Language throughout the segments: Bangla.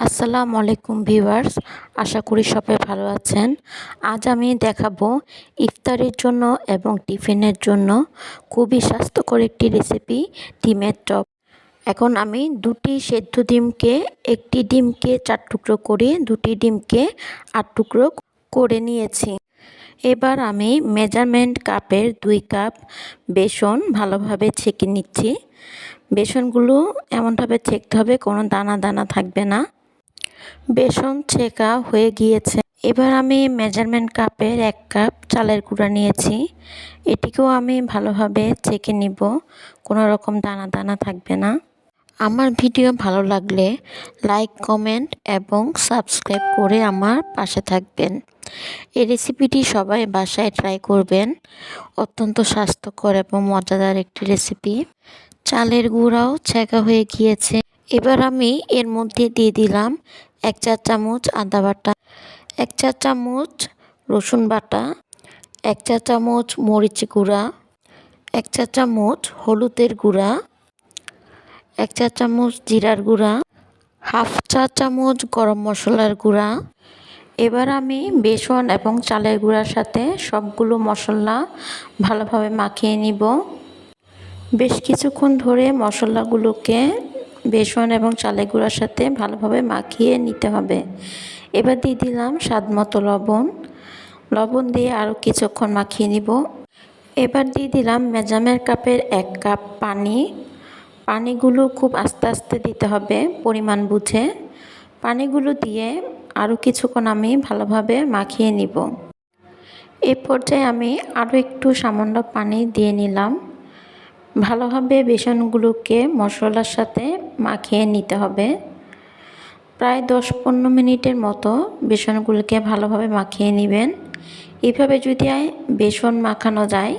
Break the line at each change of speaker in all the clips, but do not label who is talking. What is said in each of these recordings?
আসসালামু আলাইকুম ভিউয়ার্স, আশা করি সবাই ভালো আছেন। আজ আমি দেখাবো ইফতারের জন্য এবং টিফিনের জন্য খুবই স্বাস্থ্যকর একটি রেসিপি, ডিমের চপ। এখন আমি দুটি সেদ্ধ ডিমকে, একটি ডিমকে 4 টুকরো করে, দুটি ডিমকে 8 টুকরো করে নিয়েছি। এবার আমি মেজারমেন্ট কাপের 2 কাপ বেসন ভালোভাবে ছেঁকে নিচ্ছি। বেসনগুলো এমনভাবে ছেঁকতে হবে কোনো দানা দানা থাকবে না। বেসন ছেঁকা হয়ে গিয়েছে। এবার আমি মেজারমেন্ট কাপের 1 কাপ চালের গুঁড়া নিয়েছি। এটিকেও আমি ভালোভাবে ছেঁকে নিব, কোনো রকম দানা দানা থাকবে না। আমার ভিডিও ভালো লাগলে লাইক, কমেন্ট এবং সাবস্ক্রাইব করে আমার পাশে থাকবেন। এই রেসিপিটি সবাই বাসায় ট্রাই করবেন। অত্যন্ত স্বাস্থ্যকর এবং মজাদার একটি রেসিপি। চালের গুঁড়াও ছেঁকা হয়ে গিয়েছে। এবার আমি এর মধ্যে দিয়ে দিলাম 1 চা চামচ আদা বাটা, 1 চা চামচ রসুন বাটা, 1 চা চামচ মরিচ গুঁড়া, 1 চা চামচ হলুদের গুঁড়া, 1 চা চামচ জিরার গুঁড়া, হাফ চা চামচ গরম মশলার গুঁড়া। এবার আমি বেসন এবং চালের গুঁড়ার সাথে সবগুলো মশলা ভালোভাবে মাখিয়ে নিব। বেশ কিছুক্ষণ ধরে মশলাগুলোকে বেসন এবং চালের গুঁড়ার সাথে ভালোভাবে মাখিয়ে নিতে হবে। এবার দিয়ে দিলাম স্বাদমতো লবণ দিয়ে আরও কিছুক্ষণ মাখিয়ে নিব। এবার দিয়ে দিলাম মেজারমেন্ট কাপের 1 কাপ পানি। পানিগুলো খুব আস্তে আস্তে দিতে হবে পরিমাণ বুঝে। পানিগুলো দিয়ে আরও কিছুক্ষণ আমি ভালোভাবে মাখিয়ে নিব। এই পর্যায়ে আমি আরও একটু সামান্য পানি দিয়ে নিলাম। ভালোভাবে বেসনগুলোকে মশলার সাথে মাখিয়ে নিতে হবে। প্রায় 10-15 মিনিটের মতো বেসনগুলোকে ভালোভাবে মাখিয়ে নেবেন। এইভাবে যদি বেসন মাখানো যায়,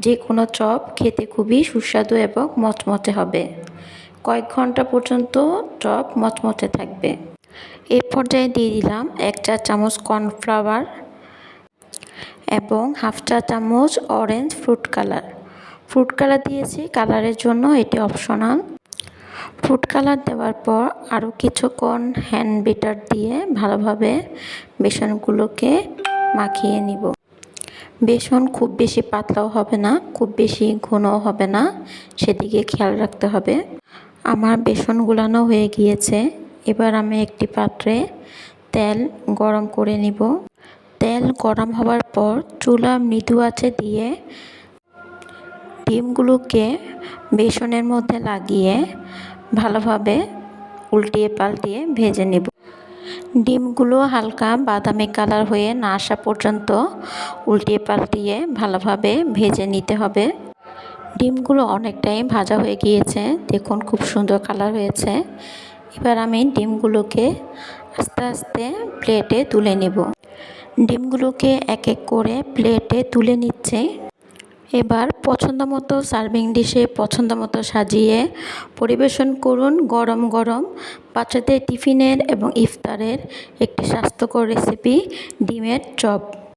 যে কোনো চপ খেতে খুবই সুস্বাদু এবং মচমচে হবে। কয়েক ঘন্টা পর্যন্ত চপ মচমচে থাকবে। এই পর্যায়ে দিয়ে দিলাম 1 চা চামচ কর্নফ্লাওয়ার এবং হাফ চা চামচ orange food colour. Food colour দিয়েছি কালারের জন্য, এটি অপশনাল। ফুড কালার দেওয়ার পর আরও কিছুক্ষণ হ্যান্ড বিটার দিয়ে ভালোভাবে বেসনগুলোকে মাখিয়ে নিব। বেসন খুব বেশি পাতলাও হবে না, খুব বেশি ঘনও হবে না, সেদিকে খেয়াল রাখতে হবে। আমার বেসন গুলানো হয়ে গিয়েছে। এবার আমি একটি পাত্রে তেল গরম করে নিব। তেল গরম হওয়ার পর চুলা মৃদু আঁচে দিয়ে ডিমগুলোকে বেসনের মধ্যে লাগিয়ে ভালোভাবে উল্টিয়ে পাল্টিয়ে ভেজে নেব। ডিমগুলো হালকা বাদামি কালার হয়ে না আসা পর্যন্ত উল্টিয়ে পাল্টিয়ে ভালোভাবে ভেজে নিতে হবে। ডিমগুলো অনেকটাই ভাজা হয়ে গিয়েছে, দেখুন খুব সুন্দর কালার হয়েছে। এবার আমি ডিমগুলোকে আস্তে আস্তে প্লেটে তুলে নেব। ডিমগুলোকে এক এক করে প্লেটে তুলে নিচ্ছে। এবার পছন্দমতো সার্ভিং ডিশে পছন্দমতো সাজিয়ে পরিবেশন করুন। গরম গরম বাচ্চাদের টিফিনের এবং ইফতারের একটি স্বাস্থ্যকর রেসিপি, ডিমের চপ।